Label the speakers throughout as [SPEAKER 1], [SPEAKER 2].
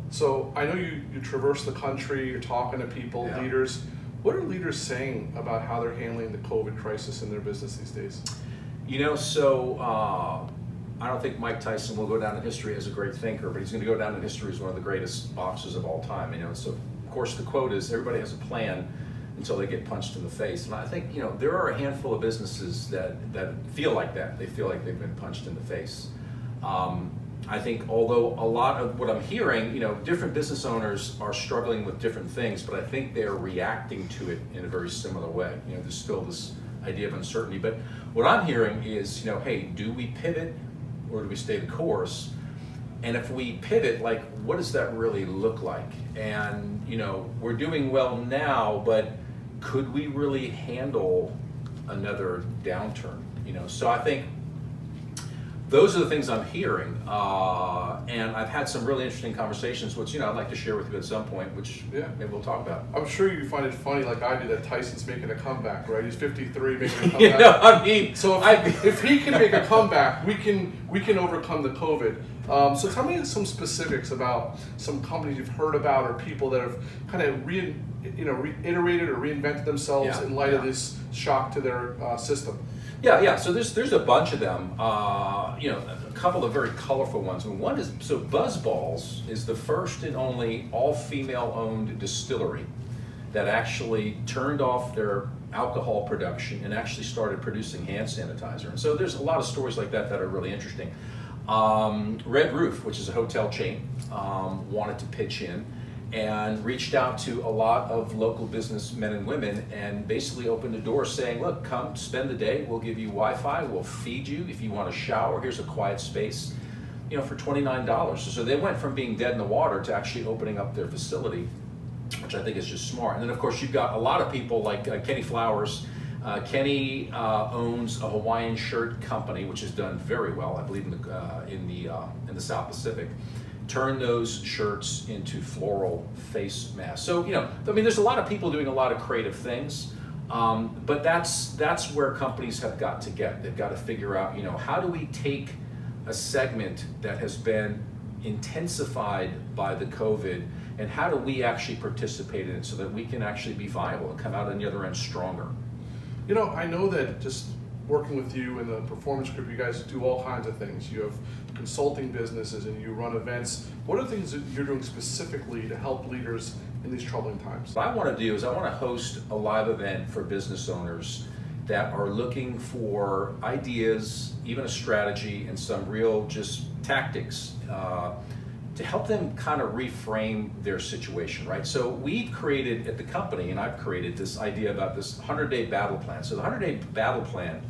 [SPEAKER 1] So I know you traverse the country, you're talking to people,
[SPEAKER 2] Yeah.
[SPEAKER 1] leaders. What are leaders saying about how they're handling the COVID crisis in their business these days?
[SPEAKER 2] I don't think Mike Tyson will go down in history as a great thinker, but he's going to go down in history as one of the greatest boxers of all time. So of course the quote is, everybody has a plan until they get punched in the face. And I think, there are a handful of businesses that feel like that. They feel like they've been punched in the face. I think although a lot of what I'm hearing, different business owners are struggling with different things, but I think they're reacting to it in a very similar way. There's still this idea of uncertainty. But what I'm hearing is, hey, do we pivot or do we stay the course? And if we pivot, what does that really look like? And, we're doing well now, but could we really handle another downturn? So I think those are the things I'm hearing, and I've had some really interesting conversations, which I'd like to share with you at some point, which maybe we'll talk about.
[SPEAKER 1] I'm sure you find it funny, like I do, that Tyson's making a comeback, right? He's 53, making a comeback. So if he can make a comeback, we can overcome the COVID. So tell me some specifics about some companies you've heard about or people that have kind of reiterated or reinvented themselves in light of this shock to their system.
[SPEAKER 2] So there's a bunch of them. A couple of very colorful ones. One is, BuzzBallz is the first and only all-female owned distillery that actually turned off their alcohol production and actually started producing hand sanitizer. And so there's a lot of stories like that are really interesting. Red Roof, which is a hotel chain, wanted to pitch in and reached out to a lot of local businessmen and women and basically opened the door saying, look, come spend the day, we'll give you Wi-Fi, we'll feed you. If you want a shower, here's a quiet space, for $29. So they went from being dead in the water to actually opening up their facility, which I think is just smart. And then of course you've got a lot of people like Kenny Flowers. Kenny owns a Hawaiian shirt company, which has done very well, I believe, in the South Pacific. Turn those shirts into floral face masks. So, there's a lot of people doing a lot of creative things, but that's where companies have got to get. They've got to figure out, how do we take a segment that has been intensified by the COVID, and how do we actually participate in it so that we can actually be viable and come out on the other end stronger?
[SPEAKER 1] I know that just working with you in the performance group, you guys do all kinds of things. You have consulting businesses and you run events. What are the things that you're doing specifically to help leaders in these troubling times?
[SPEAKER 2] What I want to do is I want to host a live event for business owners that are looking for ideas, even a strategy, and some real just tactics to help them kind of reframe their situation, right? So we've created at the company, and I've created this idea about this 100-day battle plan. So the 100-day battle plan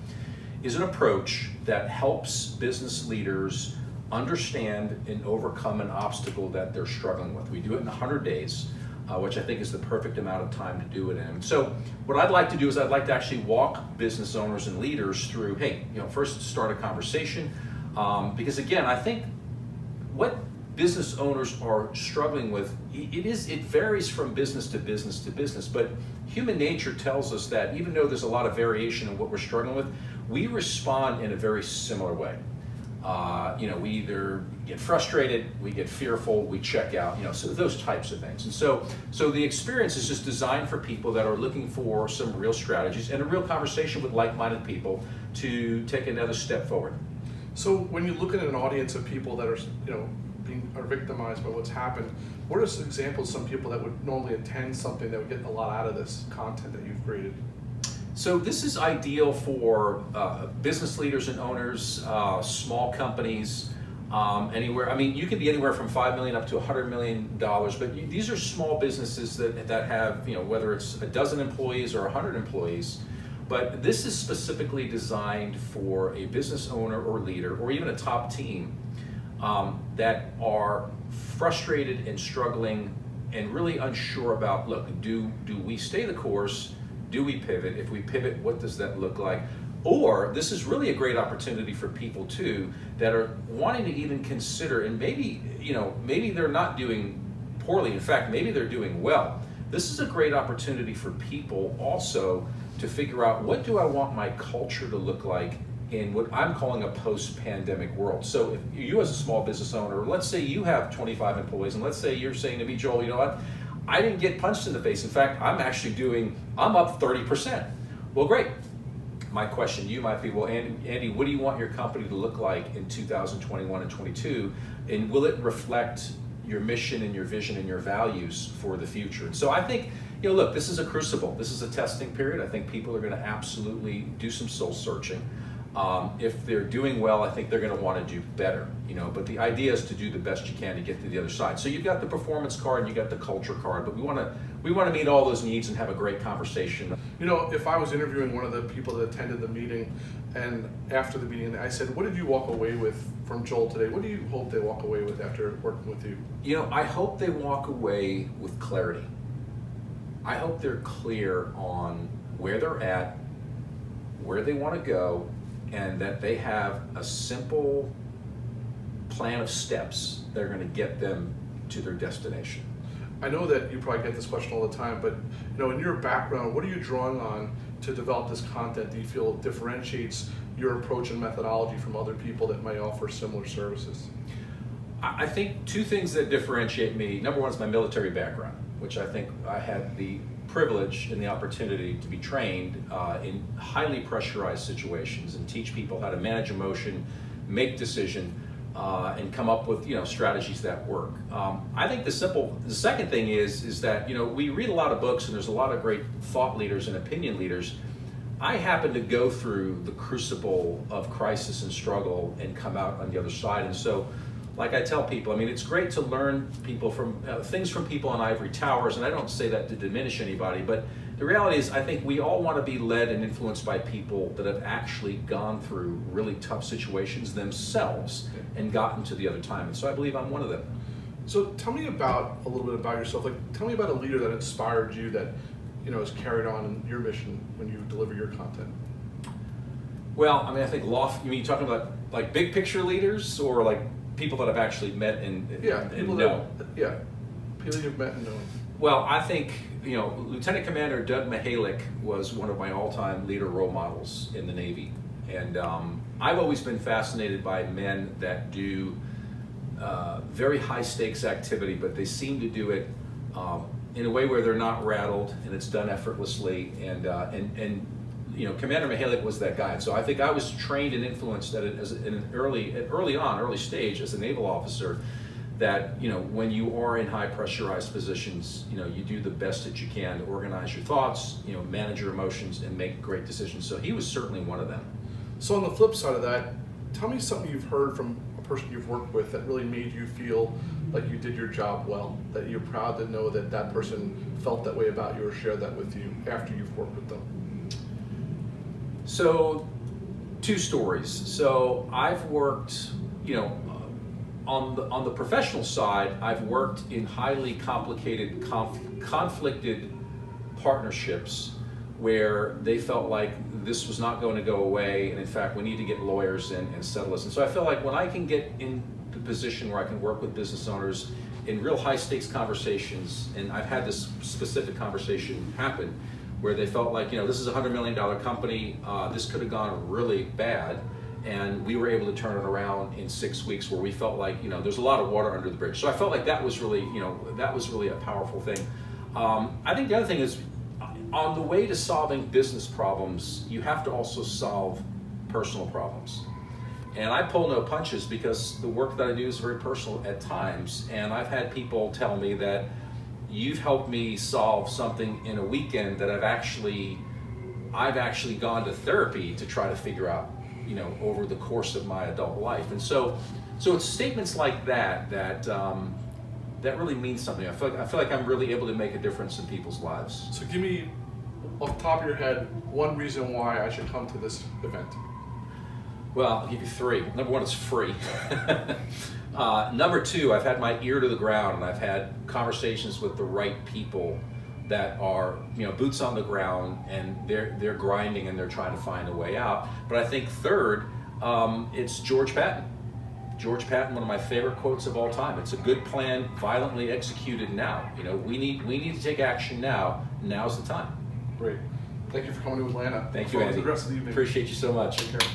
[SPEAKER 2] is an approach that helps business leaders understand and overcome an obstacle that they're struggling with. We do it in 100 days, which I think is the perfect amount of time to do it in. So what I'd like to do is I'd like to actually walk business owners and leaders through, hey, first start a conversation, because again, I think what business owners are struggling with, it varies from business to business to business, but human nature tells us that even though there's a lot of variation in what we're struggling with, we respond in a very similar way. We either get frustrated, we get fearful, we check out, so those types of things. And so the experience is just designed for people that are looking for some real strategies and a real conversation with like-minded people to take another step forward.
[SPEAKER 1] So when you look at an audience of people that are, are victimized by what's happened, what are some examples of some people that would normally attend something that would get a lot out of this content that you've created?
[SPEAKER 2] So this is ideal for business leaders and owners, small companies, anywhere. You could be anywhere from $5 million up to $100 million, but these are small businesses that have, whether it's a dozen employees or 100 employees. But this is specifically designed for a business owner or leader, or even a top team, that are frustrated and struggling and really unsure about, look, do we stay the course? Do we pivot? If we pivot, what does that look like? Or this is really a great opportunity for people too that are wanting to even consider, and maybe they're not doing poorly. In fact, maybe they're doing well. This is a great opportunity for people also to figure out, what do I want my culture to look like in what I'm calling a post-pandemic world. So if you as a small business owner, let's say you have 25 employees, and let's say you're saying to me, Joel, you know what, I didn't get punched in the face. In fact, I'm up 30%. Well, great. My question to you might be, well, Andy, what do you want your company to look like in 2021 and 22? And will it reflect your mission and your vision and your values for the future? And so I think, look, this is a crucible. This is a testing period. I think people are going to absolutely do some soul searching. If they're doing well, I think they're going to want to do better, but the idea is to do the best you can to get to the other side. So you've got the performance card and you got the culture card, but we want to meet all those needs and have a great conversation.
[SPEAKER 1] If I was interviewing one of the people that attended the meeting, and after the meeting, I said, what did you walk away with from Joel today? What do you hope they walk away with after working with you?
[SPEAKER 2] I hope they walk away with clarity. I hope they're clear on where they're at, where they want to go, and that they have a simple plan of steps that are going to get them to their destination.
[SPEAKER 1] I know that you probably get this question all the time, but in your background, what are you drawing on to develop this content? Do you feel it differentiates your approach and methodology from other people that might offer similar services?
[SPEAKER 2] I think two things that differentiate me. Number one is my military background, which I think I had the privilege and the opportunity to be trained in highly pressurized situations and teach people how to manage emotion, make decision, and come up with strategies that work. I think the second thing is that we read a lot of books and there's a lot of great thought leaders and opinion leaders. I happen to go through the crucible of crisis and struggle and come out on the other side, and so like I tell people, it's great to learn things from people in ivory towers, and I don't say that to diminish anybody, but the reality is I think we all want to be led and influenced by people that have actually gone through really tough situations themselves and gotten to the other time, and so I believe I'm one of them.
[SPEAKER 1] So tell me a little bit about yourself. Tell me about a leader that inspired you that has carried on your mission when you deliver your content.
[SPEAKER 2] Well, I think you're talking about like big picture leaders or like people that I've actually met and know?
[SPEAKER 1] People you've met and known.
[SPEAKER 2] Well, I think, Lieutenant Commander Doug Mihalik was one of my all-time leader role models in the Navy. And I've always been fascinated by men that do very high-stakes activity, but they seem to do it in a way where they're not rattled and it's done effortlessly. And Commander Mihalik was that guy. So I think I was trained and influenced at an early stage as a naval officer that, when you are in high pressurized positions, you do the best that you can to organize your thoughts, manage your emotions and make great decisions. So he was certainly one of them.
[SPEAKER 1] So on the flip side of that, tell me something you've heard from a person you've worked with that really made you feel like you did your job well, that you're proud to know that person felt that way about you or shared that with you after you've worked with them.
[SPEAKER 2] So, two stories. So I've worked, on the professional side, I've worked in highly complicated, conflicted partnerships where they felt like this was not going to go away, and in fact, we need to get lawyers in and settle this. And so I feel like when I can get in the position where I can work with business owners in real high stakes conversations, and I've had this specific conversation happen, where they felt like, this is a $100 million company, this could have gone really bad, and we were able to turn it around in 6 weeks where we felt like, there's a lot of water under the bridge. So I felt like that was really, a powerful thing. I think the other thing is, on the way to solving business problems, you have to also solve personal problems. And I pull no punches because the work that I do is very personal at times, and I've had people tell me that you've helped me solve something in a weekend that I've actually gone to therapy to try to figure out, over the course of my adult life. And so it's statements like that really means something. I feel like I'm really able to make a difference in people's lives.
[SPEAKER 1] So give me, off the top of your head, one reason why I should come to this event.
[SPEAKER 2] Well, I'll give you three. Number one, it's free. Number two, I've had my ear to the ground and I've had conversations with the right people that are, boots on the ground, and they're grinding and they're trying to find a way out. But I think third, it's George Patton. George Patton, one of my favorite quotes of all time. It's a good plan, violently executed now. We need to take action now. Now's the time.
[SPEAKER 1] Great. Thank you for coming to Atlanta.
[SPEAKER 2] Thank you, Andy.
[SPEAKER 1] The rest of the evening.
[SPEAKER 2] Appreciate you so much.
[SPEAKER 1] Take care.